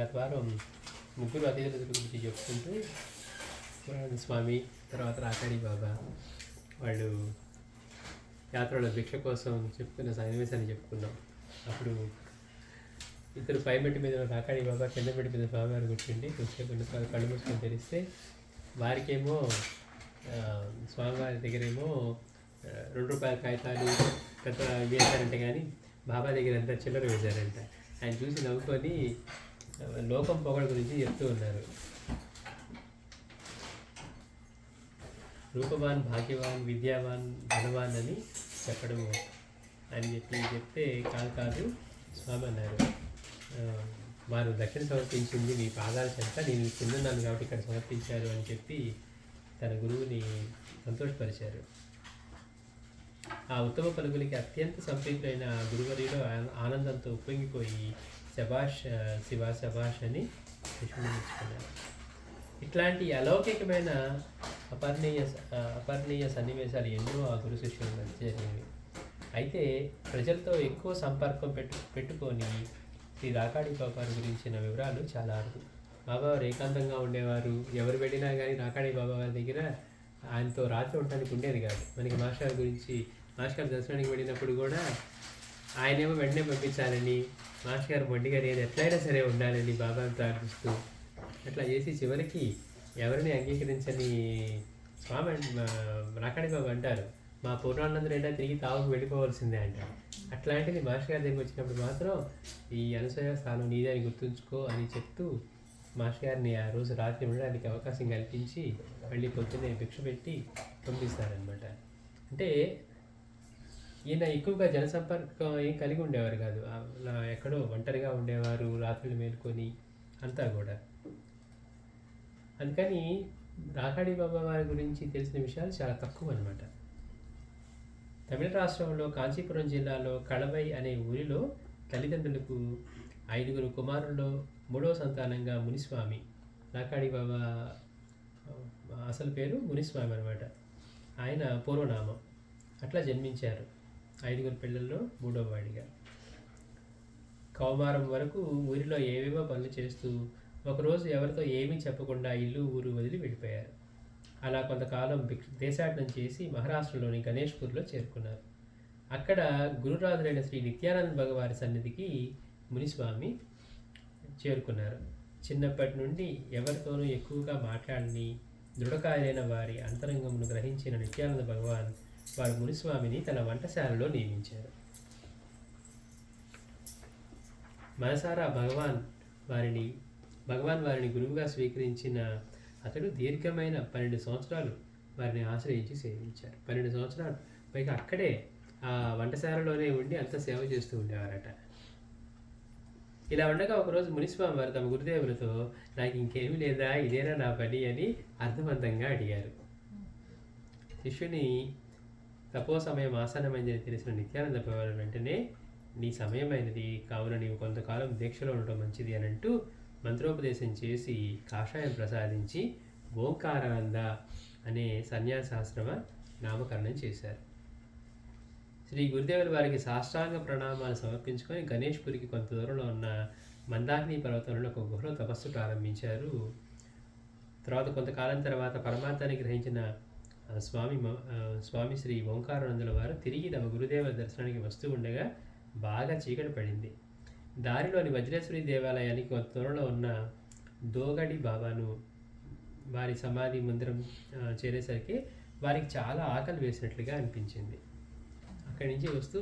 గత వారం ముగ్గురు అతిథుల గురించి చెప్పుకుంటూ స్వామి తర్వాత రాకాడి బాబా వాళ్ళు యాత్రలో భిక్ష కోసం చెప్పుకున్న సన్నివేశాన్ని చెప్పుకున్నాం. అప్పుడు ఇద్దరు పైమెట్టి మీద రాకాడి బాబా, కింద మెట్టి మీద స్వామివారు కూర్చుండి కొద్దిసేపు కళ్ళు మూసుకొని తెరిస్తే వారికేమో స్వామివారి దగ్గరేమో ₹2 కాగితాలు పెద్ద వేశారంట, కానీ బాబా దగ్గర అంతా చిల్లర వేశారంట. ఆయన చూసి నవ్వుకొని లోకం పొగడ గురించి చెప్తూ ఉన్నారు. రూపవాన్, భాగ్యవాన్, విద్యావాన్, ధనవాన్ అని చెప్పడము అని చెప్తే కాదు స్వామి అన్నారు, వారు దక్షిణ సమర్పించింది మీ పాదాల చెంత, నేను కిందన్నాను కాబట్టి ఇక్కడ సమర్పించారు అని చెప్పి తన గురువుని సంతోషపరిచారు. ఆ ఉత్తమ పలుకులకి అత్యంత సంప్రీతులైన గురువర్యులో ఆనందంతో ఉప్పొంగిపోయి శభాష్ శివ శభాష్ అని విష్ణుకున్నారు. ఇట్లాంటి అలౌకికమైన అపర్ణీయ సన్నివేశాలు ఎన్నో ఆ గురు శిష్యుల మధ్య జరిగినవి. అయితే ప్రజలతో ఎక్కువ సంపర్కం పెట్టుకొని శ్రీ రాకాడి బాబా గురించిన వివరాలు చాలా అరుదు. బాబావారు ఏకాంతంగా ఉండేవారు. ఎవరు వెళ్ళినా కానీ రాకాడి బాబా వారి దగ్గర ఆయనతో రాత్రి ఉండడానికి ఉండేది కాదు. మనకి మాస్టర్ గురించి, మాస్టర్ దర్శనానికి వెళ్ళినప్పుడు కూడా ఆయనేమో వెంటనే పంపించాలని, మాస్టర్ గారు మొండిగా నేను ఎట్లయినా సరే ఉండాలని బాబాను ప్రార్థిస్తూ అట్లా చేసి చివరికి ఎవరిని అంగీకరించని స్వామి రాకాడి బాబా అంటారు, మా పూర్ణానందుడైనా తిరిగి తావుకు వెళ్ళిపోవాల్సిందే అంటారు. అట్లాంటిది మాస్టర్ గారి దగ్గర వచ్చినప్పుడు మాత్రం ఈ అనసూయ స్థానం నీదే అని గుర్తుంచుకో అని చెప్తూ మాస్టర్ గారిని ఆ రోజు రాత్రి ఉండడానికి అవకాశం కల్పించి మళ్ళీ పొద్దున్నే భిక్ష పెట్టి పంపిస్తారనమాట. అంటే ఈయన ఎక్కువగా జనసంపర్కం ఏం కలిగి ఉండేవారు కాదు. అలా ఎక్కడో ఒంటరిగా ఉండేవారు, రాత్రులు మేలుకొని అంతా కూడా. అందుకని రాకాడి బాబా వారి గురించి తెలిసిన విషయాలు చాలా తక్కువ అనమాట. తమిళ రాష్ట్రంలో కాంచీపురం జిల్లాలో కళవై అనే ఊరిలో తల్లిదండ్రులకు 5 కుమారుల్లో 3వ సంతానంగా మునిస్వామి, రాకాడి బాబా అసలు పేరు మునిస్వామి అనమాట, ఆయన పూర్వనామం, అట్లా జన్మించారు. 5 పిల్లల్లో 3వ వాడిగా. కౌమారం వరకు ఊరిలో ఏవేవో పనులు చేస్తూ ఒకరోజు ఎవరితో ఏమీ చెప్పకుండా ఇల్లు ఊరు వదిలి వెళ్ళిపోయారు. అలా కొంతకాలం దేశాటనం చేసి మహారాష్ట్రలోని గణేష్పూర్లో చేరుకున్నారు. అక్కడ గురురాజులైన శ్రీ నిత్యానంద భగవారి సన్నిధికి మునిస్వామి చేరుకున్నారు. చిన్నప్పటి నుండి ఎవరితోనూ ఎక్కువగా మాట్లాడని దృఢకాయలైన వారి అంతరంగమును గ్రహించిన నిత్యానంద భగవాన్ వారు మునిస్వామిని తన వంటశాలలో నియమించారు. మనసారా భగవాన్ వారిని గురువుగా స్వీకరించిన అతడు దీర్ఘమైన 12 సంవత్సరాలు వారిని ఆశ్రయించి సేవించారు. 12 సంవత్సరాలు పైగా అక్కడే ఆ వంటశాలలోనే ఉండి అంత సేవ చేస్తూ ఉండేవారట. ఇలా ఉండగా ఒకరోజు మునిస్వామి వారు తమ గురుదేవులతో, నాకు ఇంకేమీ లేదా, ఇదేనా నా పని అని అర్థవంతంగా అడిగారు. శిష్యుని తపో సమయం ఆసన్నమైందని తెలిసిన నిత్యానంద భగవాన్ వెంటనే, నీ సమయమైనది కావున నీవు కొంతకాలం దీక్షలో ఉండటం మంచిది అని అంటూ మంత్రోపదేశం చేసి కాషాయం ప్రసాదించి ఓంకారానంద అనే సన్యాసాశ్రమ నామకరణం చేశారు. శ్రీ గురుదేవుల వారికి సాష్టాంగ ప్రణామాలు సమర్పించుకొని గణేష్పురికి కొంత దూరంలో ఉన్న మందాకిని పర్వతంలో ఒక గుహలో తపస్సు ప్రారంభించారు. కొంతకాలం తర్వాత పరమార్థాన్ని గ్రహించిన స్వామి శ్రీ ఓంకారానందుల వారు తిరిగి తమ గురుదేవుల దర్శనానికి వస్తూ ఉండగా బాగా చీకటి పడింది. దారిలోని వజ్రేశ్వరి దేవాలయానికి కొంత దూరంలో ఉన్న దోగడి బాబాను వారి సమాధి మందిరం చేరేసరికి వారికి చాలా ఆకలి వేసినట్లుగా అనిపించింది. అక్కడి నుంచి వస్తూ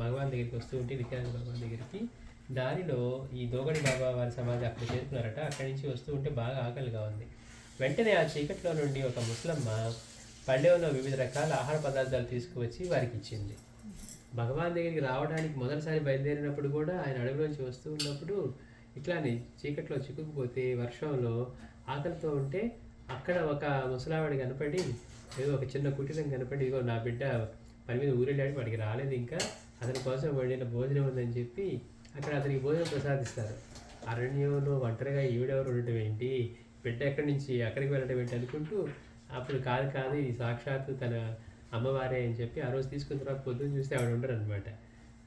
భగవాన్ దగ్గరికి వస్తూ ఉంటే నిత్యానంద భగవాన్ దగ్గరికి దారిలో ఈ దోగడి బాబా వారి సమాధి అక్కడ చేరుకున్నారట. అక్కడి నుంచి వస్తూ ఉంటే బాగా ఆకలిగా ఉంది. వెంటనే ఆ చీకట్లో నుండి ఒక ముసలమ్మ పళ్ళెంలో వివిధ రకాల ఆహార పదార్థాలు తీసుకువచ్చి వారికి ఇచ్చింది. భగవాన్ దగ్గరికి రావడానికి మొదటిసారి బయలుదేరినప్పుడు కూడా ఆయన అడవిలోంచి వస్తూ ఉన్నప్పుడు ఇట్లానే చీకట్లో చిక్కుకుపోతే వర్షంలో ఆకలితో ఉంటే అక్కడ ఒక ముసలావాడి కనపడి, ఏదో ఒక చిన్న కుటీరం కనపడి, ఇదిగో నా బిడ్డ పని మీద ఊరెళ్ళాడు, వాడికి రాలేదు, ఇంకా అతని కోసం వండిన భోజనం ఉందని చెప్పి అక్కడ అతనికి భోజనం ప్రసాదిస్తారు. అరణ్యంలో ఒంటరిగా ఈవిడెవరు ఉండటం ఏంటి, బిడ్డ ఎక్కడి నుంచి అక్కడికి వెళ్ళడం ఏంటి అనుకుంటూ, అప్పుడు కాదు ఇది సాక్షాత్తు తన అమ్మవారే అని చెప్పి ఆ రోజు తీసుకున్న తర్వాత పొద్దున్న చూస్తే ఆవిడ ఉండరు అనమాట.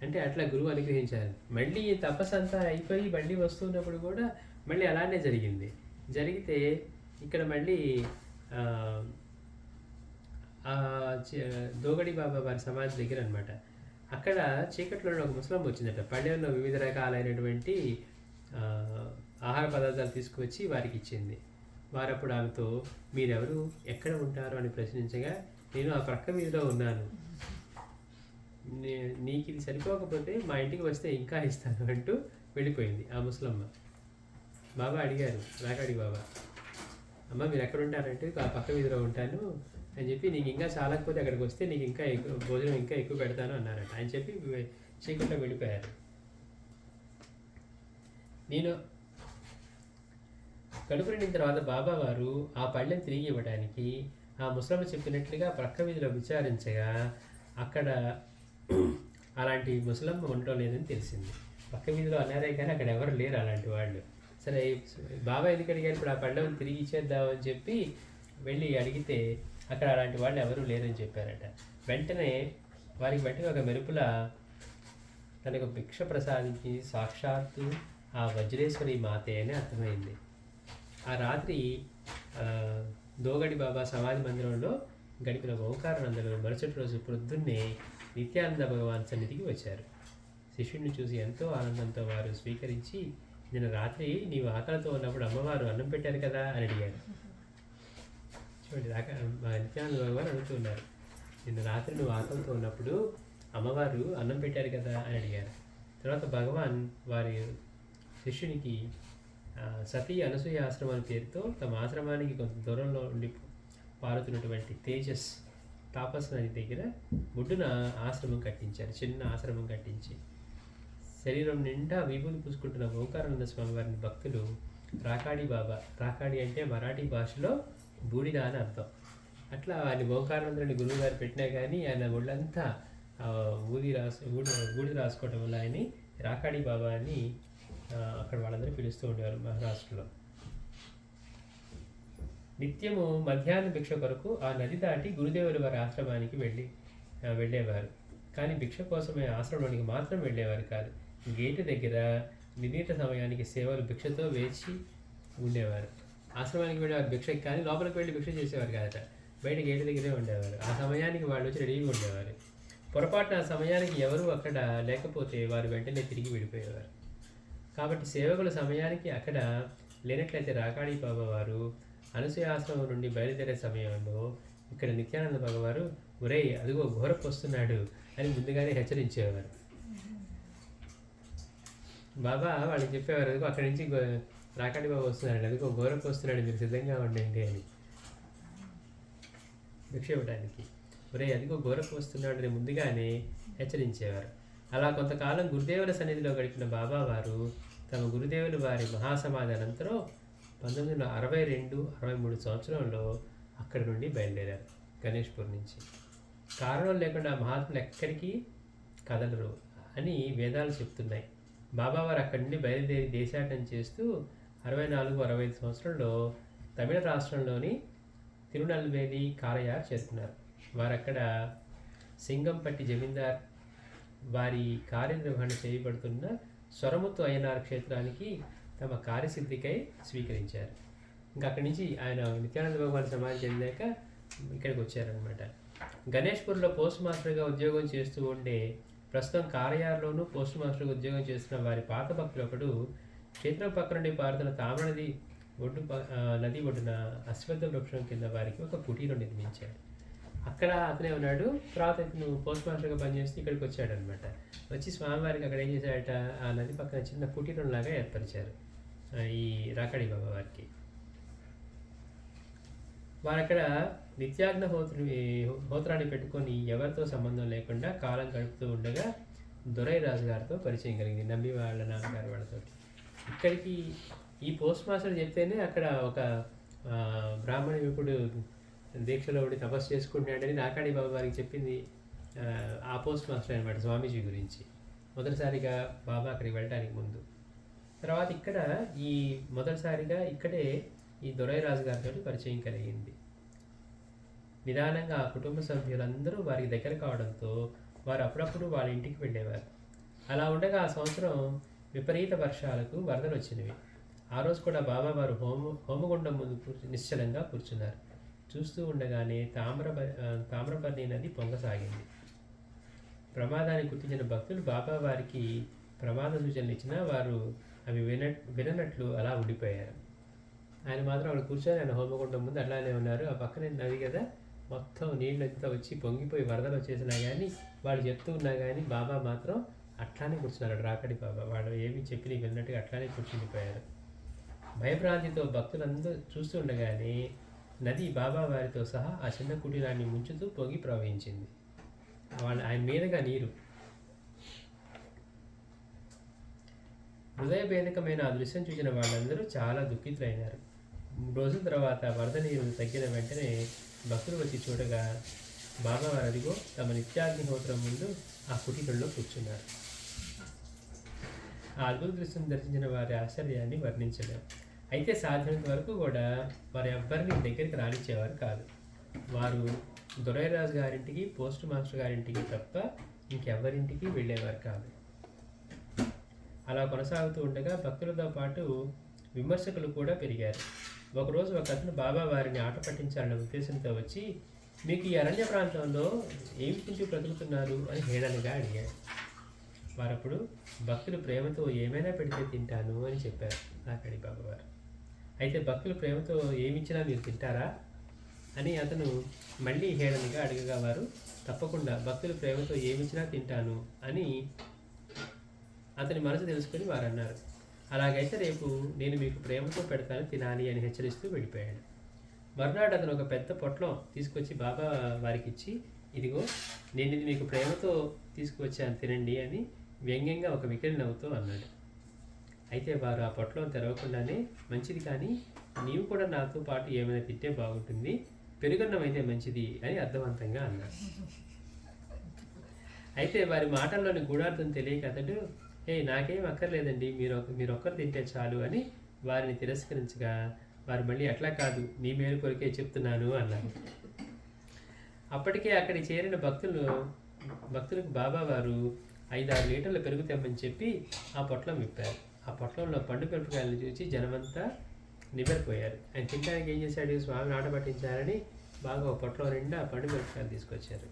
అంటే అట్లా గురువు అనుగ్రహించారు. మళ్ళీ ఈ తపస్సు అంతా అయిపోయి మళ్ళీ వస్తున్నప్పుడు కూడా మళ్ళీ అలానే జరిగింది. జరిగితే ఇక్కడ మళ్ళీ ఆ, ఆ దోగడి బాబా వారి సమాధి దగ్గర అనమాట. అక్కడ చీకట్లో ఒక ముసలమ్మ వచ్చిందట. పళ్ళెంలో వివిధ రకాలైనటువంటి ఆ, ఆహార పదార్థాలు తీసుకువచ్చి వారికి ఇచ్చింది. వారప్పుడు ఆమెతో, మీరెవరు, ఎక్కడ ఉంటారు అని ప్రశ్నించగా, నేను ఆ ప్రక్క వీధిలో ఉన్నాను, నీకు ఇది సరిపోకపోతే మా ఇంటికి వస్తే ఇంకా ఇస్తాను అంటూ వెళ్ళిపోయింది ఆ ముసలమ్మ. బాబా అడిగారు, రాకాడి బాబా, అమ్మ మీరు ఎక్కడ ఉంటారంటే ఆ పక్క వీధిలో ఉంటాను అని చెప్పి, నీకు ఇంకా చాలకపోతే అక్కడికి వస్తే నీకు ఇంకా ఎక్కువ భోజనం ఇంకా ఎక్కువ పెడతాను అన్నారట. అని చెప్పి చీకట్లో వెళ్ళిపోయారు. నేను కడుపు నిండిన తర్వాత బాబా వారు ఆ పళ్ళెం తిరిగి ఇవ్వడానికి ఆ ముసలమ్మ చెప్పినట్లుగా ప్రక్క వీధిలో విచారించగా అక్కడ అలాంటి ముసలమ్మ ఉండటం లేదని తెలిసింది. పక్క వీధిలో అన్నారే కానీ అక్కడ ఎవరు లేరు అలాంటి వాళ్ళు. సరే బాబా ఎందుకు అడిగారు, ఇప్పుడు ఆ పళ్ళెం తిరిగి ఇచ్చేద్దామని చెప్పి వెళ్ళి అడిగితే అక్కడ అలాంటి వాళ్ళు ఎవరూ లేరని చెప్పారట. వెంటనే ఒక మెరుపుల తనకు భిక్ష ప్రసాదించి సాక్షాత్తు ఆ వజ్రేశ్వరి మాతే అని అర్థమైంది. ఆ రాత్రి దోగడి బాబా సమాధి మందిరంలో గడిపిన ఓంకారానందలు మరుసటి రోజు పొద్దున్నే నిత్యానంద భగవాన్ సన్నిధికి వచ్చారు. శిష్యుడిని చూసి ఎంతో ఆనందంతో వారు స్వీకరించి, నిన్న రాత్రి నీవు ఆకలితో ఉన్నప్పుడు అమ్మవారు అన్నం పెట్టారు కదా అని అడిగారు. చూడండి, నిత్యానంద భగవాన్ అడుగుతున్నారు, నిన్న రాత్రి నువ్వు ఆకలితో ఉన్నప్పుడు అమ్మవారు అన్నం పెట్టారు కదా అని అడిగారు. తర్వాత భగవాన్ వారి శిష్యునికి సతీ అనసూయ ఆశ్రమం అనే పేరుతో తమ ఆశ్రమానికి కొంత దూరంలో ఉండి పారుతున్నటువంటి తేజస్ తాపస్ నది దగ్గర ముడ్డున ఆశ్రమం కట్టించారు. చిన్న ఆశ్రమం కట్టించి శరీరం నిండా విభూతి పూసుకుంటున్న ఓంకారానంద స్వామి వారిని భక్తులు రాకాడి బాబా, రాకాడి అంటే మరాఠీ భాషలో బూడిద అని అర్థం. అట్లా ఆయన ఓంకారానందుని గురువు గారు పెట్టినా కానీ ఆయన ఒళ్ళంతా బూడిద రాసుకోవడం వల్ల ఆయన్ని రాకాడి బాబా అని అక్కడ వాళ్ళందరూ పిలుస్తూ ఉండేవారు మహారాష్ట్రలో. నిత్యము మధ్యాహ్న భిక్ష కొరకు ఆ నది దాటి గురుదేవులు వారి ఆశ్రమానికి వెళ్ళేవారు. కానీ భిక్ష కోసమే ఆశ్రమానికి మాత్రం వెళ్ళేవారు కాదు. గేటు దగ్గర నిర్ణీత సమయానికి సేవలు భిక్షతో వేచి ఉండేవారు. ఆశ్రమానికి వెళ్ళేవారు భిక్షకి, కానీ లోపలికి వెళ్ళి భిక్ష చేసేవారు కాదట. బయట గేటు దగ్గరే ఉండేవారు. ఆ సమయానికి వాళ్ళు వచ్చి రెడీగా ఉండేవారు. పొరపాటున ఆ సమయానికి ఎవరు అక్కడ లేకపోతే వారు వెంటనే తిరిగి వెళ్ళిపోయేవారు. కాబట్టి సేవకుల సమయానికి అక్కడ లేనట్లయితే రాకాడి బాబా వారు అనసూయ ఆశ్రమం నుండి బయలుదేరే సమయంలో ఇక్కడ నిత్యానంద భగవారు, ఒరేయ్ అదిగో ఘోరపు వస్తున్నాడు అని ముందుగానే హెచ్చరించేవారు. బాబా వాళ్ళకి చెప్పేవారు, అదిగో అక్కడి నుంచి రాకాడి బాబా వస్తున్నాడు, అదిగో ఘోరపు వస్తున్నాడు, మీరు సిద్ధంగా ఉండండి అని భిక్ష ఇవ్వడానికి. ఒరేయ్ అదిగో ఘోరపు వస్తున్నాడు అని ముందుగానే హెచ్చరించేవారు. అలా కొంతకాలం గురుదేవుల సన్నిధిలో గడిపిన బాబా వారు తమ గురుదేవులు వారి మహాసమాధి అనంతరం 1962-63 సంవత్సరంలో అక్కడి నుండి బయలుదేరారు గణేష్పూర్ నుంచి. కారణం లేకుండా మహాత్ములు ఎక్కడికి కదలరు అని వేదాలు చెప్తున్నాయి. బాబావారు అక్కడి నుండి బయలుదేరి దేశాటన చేస్తూ 64-65 సంవత్సరంలో తమిళ రాష్ట్రంలోని తిరునల్వేలి కారయార్ చేరుకున్నారు. వారక్కడ సింగంపట్టి జమీందార్ వారి కార్యనిర్వహణ చేయబడుతున్న స్వరముత్తు అయ్యనార్ క్షేత్రానికి తమ కార్యసిద్ధికై స్వీకరించారు. ఇంకా అక్కడి నుంచి ఆయన నిత్యానంద భగవాన్ సమాధి చెందాక ఇక్కడికి వచ్చారనమాట. గణేష్పూర్లో పోస్ట్ మాస్టర్గా ఉద్యోగం చేస్తూ ఉండే, ప్రస్తుతం కారయార్లోనూ పోస్ట్ మాస్టర్గా ఉద్యోగం చేస్తున్న వారి పాత భక్తులు ఒకడు క్షేత్రం పక్క నుండి పారుతున్న తామ్ర నది ఒడ్డున అశ్వత్థ వృక్షం కింద వారికి ఒక కుటీరం నిర్మించాడు. అక్కడ అతనే ఉన్నాడు. తర్వాత ఇతను పోస్ట్ మాస్టర్గా పనిచేస్తూ ఇక్కడికి వచ్చాడు అనమాట. వచ్చి స్వామివారికి అక్కడ ఏం చేశాడట, ఆ నది పక్కన చిన్న కుటీరం లాగా ఏర్పరిచారు ఈ రాకాడి బాబా వారికి. వారక్కడ నిత్యాగ్న హోత్రాన్ని పెట్టుకొని ఎవరితో సంబంధం లేకుండా కాలం గడుపుతూ ఉండగా దొరై రాజు గారితో పరిచయం కలిగింది, నంబి వాళ్ళ నాన్నగారు వాళ్ళతో. ఇక్కడికి ఈ పోస్ట్ మాస్టర్ చెప్తేనే అక్కడ ఒక బ్రాహ్మణ యువకుడు దీక్షలో ఉండి తపస్సు చేసుకుంటున్నాడని రాకాడి బాబా వారికి చెప్పింది ఆ పోస్ట్ మాస్టర్ అనమాట, స్వామీజీ గురించి. మొదటిసారిగా బాబా అక్కడికి వెళ్ళడానికి ముందు. తర్వాత ఇక్కడ మొదటిసారిగా ఇక్కడే ఈ దొరై రాజు గారితో పరిచయం కలిగింది. నిదానంగా ఆ కుటుంబ సభ్యులందరూ వారికి దగ్గర కావడంతో వారు అప్పుడప్పుడు వాళ్ళ ఇంటికి వెళ్ళేవారు. అలా ఉండగా ఆ సంవత్సరం విపరీత వర్షాలకు వరదలు వచ్చినవి. ఆ రోజు కూడా బాబావారు హోమగుండం ముందు నిశ్చలంగా కూర్చున్నారు. చూస్తూ ఉండగానే తామ్రపర్ణి నది పొంగసాగింది. ప్రమాదాన్ని గుర్తించిన భక్తులు బాబావారికి ప్రమాద సూచనలు ఇచ్చినా వారు అవి విననట్లు అలా ఉండిపోయారు. ఆయన మాత్రం అక్కడ కూర్చొని ఆయన హోమగుండం ముందు అట్లానే ఉన్నారు. ఆ పక్కనే నది కదా, మొత్తం నీళ్ళంతా వచ్చి పొంగిపోయి వరదలు వచ్చేసినా కానీ వాళ్ళు చెప్తూ ఉన్నా కానీ బాబా మాత్రం అట్లానే కూర్చున్నారు. రాకడి బాబా వాళ్ళు ఏమి చెప్పి వెళ్ళినట్టుగా అట్లానే కూర్చుండిపోయారు. భయభ్రాంతితో భక్తులందరూ చూస్తూ ఉండగానే నది బాబా వారితో సహా ఆ చిన్న కుటీరాన్ని ముంచుతూ పొంగి ప్రవహించింది. ఆయన మీదుగా నీరు హృదయభేదకమైన ఆ దృశ్యం చూసిన వాళ్ళందరూ చాలా దుఃఖితులైనారు. 3 రోజుల తర్వాత వరద నీరు తగ్గిన వెంటనే భక్తులు వచ్చి చూడగా బాబావారు అదిగో తమ నిత్యాగ్నిహోత్రం ముందు ఆ కుటీరంలో కూర్చున్నారు. ఆ అద్భుత దృశ్యం దర్శించిన వారి ఆశ్చర్యాన్ని వర్ణించలేరు. అయితే సాధ్యమైనంత వరకు కూడా వారి ఎవ్వరిని దగ్గరికి రానిచ్చేవారు కాదు. వారు దొరైరాజు గారింటికి, పోస్ట్ మాస్టర్ గారింటికి తప్ప ఇంకెవరింటికి వెళ్ళేవారు కాదు. అలా కొనసాగుతూ ఉండగా భక్తులతో పాటు విమర్శకులు కూడా పెరిగారు. ఒకరోజు ఒక అతను బాబా వారిని ఆట పట్టించాలనే ఉద్దేశంతో వచ్చి, మీకు ఈ అరణ్య ప్రాంతంలో ఏమి తింటూ బ్రతుకుతున్నారు అని హేళనగా అడిగాడు. వారప్పుడు భక్తులు ప్రేమతో ఏమైనా పెడితే తింటాను అని చెప్పారు నాకడి బాబావారు. అయితే భక్తులు ప్రేమతో ఏమిచ్చినా మీరు తింటారా అని అతను మళ్ళీ హేళనగా అడగగా వారు తప్పకుండా భక్తులు ప్రేమతో ఏమిచ్చినా తింటాను అని అతని మనసు తెలుసుకొని వారు అన్నారు. అలాగైతే రేపు నేను మీకు ప్రేమతో పెడతాను, తినాలి అని హెచ్చరిస్తూ వెళ్ళిపోయాడు. మర్నాడు అతను ఒక పెద్ద పొట్లం తీసుకొచ్చి బాబా వారికి ఇచ్చి, ఇదిగో నేను ఇది మీకు ప్రేమతో తీసుకువచ్చాను, తినండి అని వ్యంగ్యంగా ఒక వికిలి నవ్వుతూ అన్నాడు. అయితే వారు ఆ పొట్లం తెరవకుండానే, మంచిది కానీ నీవు కూడా నాతో పాటు ఏమైనా తింటే బాగుంటుంది, పెరుగన్నం అయితే మంచిది అని అర్థవంతంగా అన్నాడు. అయితే వారి మాటల్లోని గూఢార్థం తెలియక అతడు, నాకేం అక్కర్లేదండి, మీరు ఒక్కరు తింటే చాలు అని వారిని తిరస్కరించగా వారు మళ్ళీ అట్లా కాదు, నీ మేలు కొరికే చెప్తున్నాను అన్నారు. అప్పటికే అక్కడికి చేరిన భక్తులకు బాబా వారు 5-6 లీటర్ల పెరుగు తెమ్మని చెప్పి ఆ పొట్లం విప్పారు. ఆ పొట్లంలో పండు మిరపకాయలను చూసి జనమంతా నివ్వెరపోయారు. ఆయన తినడానికి ఏం చేశాడు, స్వామిని ఆట పట్టించారని బాగా ఒక పొట్లం నిండా పండు మిరపకాయలు తీసుకొచ్చారు.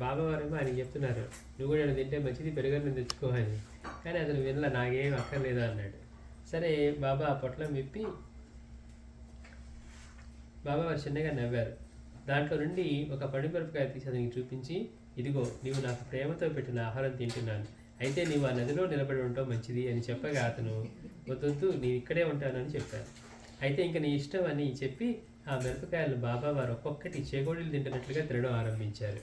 బాబావారేమో ఆయన చెప్తున్నారు, నువ్వు కూడా తింటే మంచిది, పెరుగన్నం తెచ్చుకో అని. కానీ అతను వినలా, నాకేం అక్కర్లేదు అన్నాడు. సరే బాబా ఆ పొట్లం విప్పి బాబావారు చిన్నగా నవ్వారు. దాంట్లో నుండి ఒక పండుమిరపకాయ తీసి అతనికి చూపించి, ఇదిగో నీవు నాకు ప్రేమతో పెట్టిన ఆహారం తింటున్నాను, అయితే నీవు ఆ నదిలో నిలబడి ఉండటం మంచిది అని చెప్పగా అతను వద్దు నేను ఇక్కడే ఉంటానని చెప్పాను. అయితే ఇంక నీ ఇష్టం అని చెప్పి ఆ మిరపకాయలు బాబావారు ఒక్కొక్కటి చేగోడీలు తింటున్నట్లుగా తినడం ఆరంభించారు.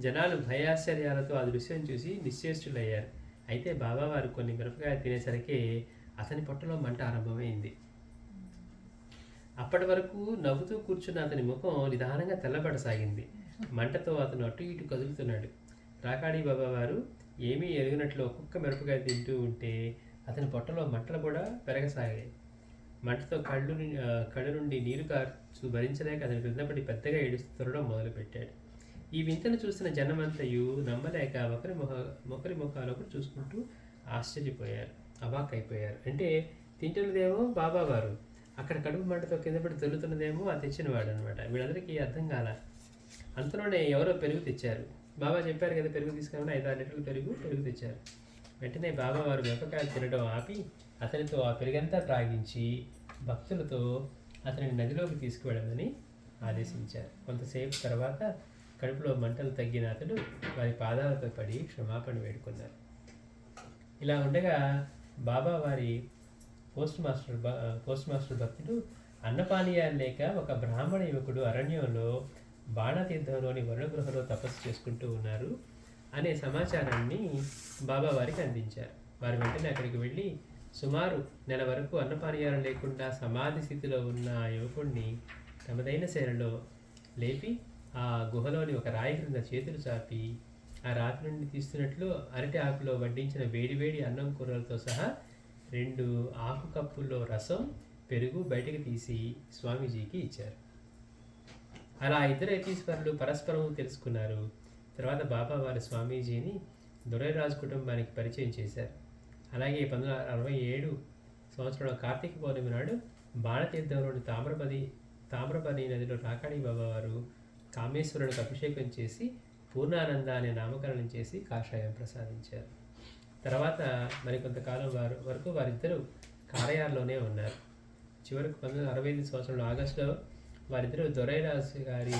జనాలు భయాశ్చర్యాలతో ఆ దృశ్యం చూసి నిశ్చేష్టులయ్యారు. అయితే బాబావారు కొన్ని మిరపకాయలు తినేసరికి అతని పొట్టలో మంట ఆరంభమైంది. అప్పటి వరకు నవ్వుతూ కూర్చున్న అతని ముఖం నిదానంగా తెల్లబడసాగింది. మంటతో అతను అటు ఇటు కదులుతున్నాడు. రాకాడి బాబావారు ఏమీ ఎరుగినట్లు ఒక్కొక్క మిరపకాయ తింటూ ఉంటే అతని పొట్టలో మంటలు కూడా పెరగసాగాయి. మంటతో కళ్ళు నుండి నీరు కార్చు భరించలేక అతని క్రిందపడి పెద్దగా ఏడుస్తుండడం మొదలుపెట్టాడు. ఈ వింతను చూసిన జనమంతయు నమ్మలేక ఒకరి ముఖాలకు చూసుకుంటూ ఆశ్చర్యపోయారు, అవాక్కైపోయారు. అంటే తింటున్నదేమో బాబావారు, అక్కడ కడుపు మంటతో కిందపడి దొరుకుతున్నదేమో ఆ తెచ్చినవాడు అనమాట. వీళ్ళందరికీ అర్థం కాల. అంతలోనే ఎవరో పెరుగు తెచ్చారు. బాబా చెప్పారు కదా పెరుగు తీసుకురామని, 5-6 లీటర్ల పెరుగు తెచ్చారు. వెంటనే బాబావారు మిరపకాయలు తినడం ఆపి అతనితో ఆ పెరుగంతా త్రాగించి భక్తులతో అతనిని నదిలోకి తీసుకువెళ్ళమని ఆదేశించారు. కొంతసేపు తర్వాత కడుపులో మంటలు తగ్గిన అతడు వారి పాదాలపై పడి క్షమాపణ వేడుకున్నారు. ఇలా ఉండగా బాబా వారి పోస్ట్ మాస్టర్ భక్తుడు అన్నపానీయాలు లేక ఒక బ్రాహ్మణ యువకుడు అరణ్యంలో బాణతీర్థంలోని వరుణగృహలో తపస్సు చేసుకుంటూ ఉన్నారు అనే సమాచారాన్ని బాబా వారికి అందించారు. వారు వెంటనే అక్కడికి వెళ్ళి సుమారు నెల వరకు అన్నపానీయాలు లేకుండా సమాధి స్థితిలో ఉన్న ఆ యువకుడిని తమదైన శైలిలో లేపి ఆ గుహలోని ఒక రాయి క్రింద చేతులు చాపి ఆ రాత్రి నుండి తీస్తున్నట్లు అరటి ఆకులో వడ్డించిన వేడివేడి అన్నం కూరలతో సహా 2 ఆకు కప్పుల్లో రసం, పెరుగు బయటకు తీసి స్వామీజీకి ఇచ్చారు. అలా ఇద్దరు యతీశ్వరులు పరస్పరం తెలుసుకున్నారు. తర్వాత బాబా వారి స్వామీజీని దొరైరాజు కుటుంబానికి పరిచయం చేశారు. అలాగే 1967 సంవత్సరంలో కార్తీక పౌర్ణమి నాడు బాణతీర్థంలోని తామ్రపని నదిలో రాకాడి బాబా వారు కామేశ్వరుడికి అభిషేకం చేసి పూర్ణానంద అనే నామకరణం చేసి కాషాయం ప్రసాదించారు. తర్వాత మరికొంతకాలం వరకు వారిద్దరూ కారయార్లోనే ఉన్నారు. చివరకు 1965 సంవత్సరంలో ఆగస్టులో వారిద్దరూ దొరైరాజు గారి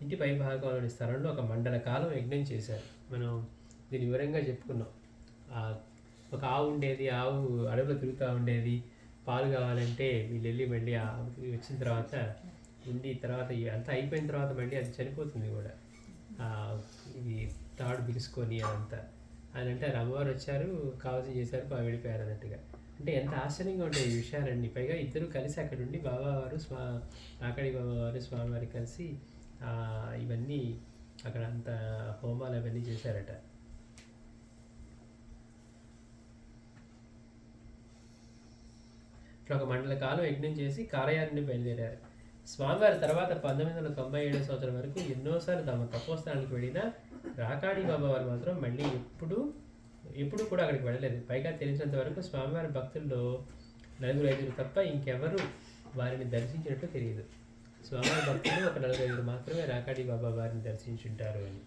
ఇంటి పై భాగంలోని స్థలంలో ఒక మండల కాలం యజ్ఞం చేశారు. మనం దీని వివరంగా చెప్పుకున్నాం. ఒక ఆవు ఉండేది, ఆవు అడవిలో తిరుగుతూ ఉండేది. పాలు కావాలంటే వీళ్ళు వెళ్ళి మళ్ళీ వచ్చిన తర్వాత ఉండి తర్వాత అంతా అయిపోయిన తర్వాత మళ్ళీ అది చనిపోతుంది కూడా, ఇది తాడు బిగుసుకొని అదంతా. అని అంటే అమ్మవారు వచ్చారు, కావాల్సి చేశారు, వెళ్ళిపోయారు అన్నట్టుగా. అంటే ఎంత ఆశ్చర్యంగా ఉంటాయి ఈ విషయాలన్నీ. పైగా ఇద్దరు కలిసి అక్కడ ఉండి బాబావారు రాకాడి బాబావారు స్వామివారి కలిసి ఇవన్నీ అక్కడ అంత హోమాలు అవన్నీ చేశారట. ఒక మండల కాలం యజ్ఞం చేసి కారయాన్ని బయలుదేరారు. స్వామివారి తర్వాత 1997 సంవత్సరం వరకు ఎన్నోసార్లు తమ తపోస్థానానికి వెళ్ళినా రాకాడి బాబా వారు మాత్రం మళ్ళీ ఎప్పుడు కూడా అక్కడికి వెళ్ళలేదు. పైగా తెలిసినంత వరకు స్వామివారి భక్తుల్లో 4-5 తప్ప ఇంకెవరు వారిని దర్శించినట్టు తెలియదు. స్వామివారి భక్తులు ఒక 4-5 మాత్రమే రాకాడి బాబా వారిని దర్శించుంటారు అని.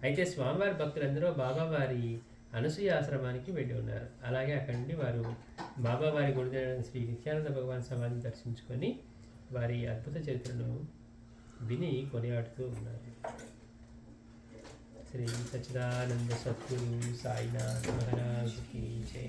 అయితే స్వామివారి భక్తులందరూ బాబావారి అనసూయ ఆశ్రమానికి వెళ్ళి ఉన్నారు. అలాగే అక్కడి నుండి వారు బాబావారి గురుదేవుడైన శ్రీ నిత్యానంద భగవాన్ సమాధిని దర్శించుకొని వారి అద్భుత చరిత్రను విని కొనియాడుతూ ఉన్నారు. శ్రీ సచ్చిదానంద సద్గురు సాయినాథ్ మహారాజ్ కీ జై.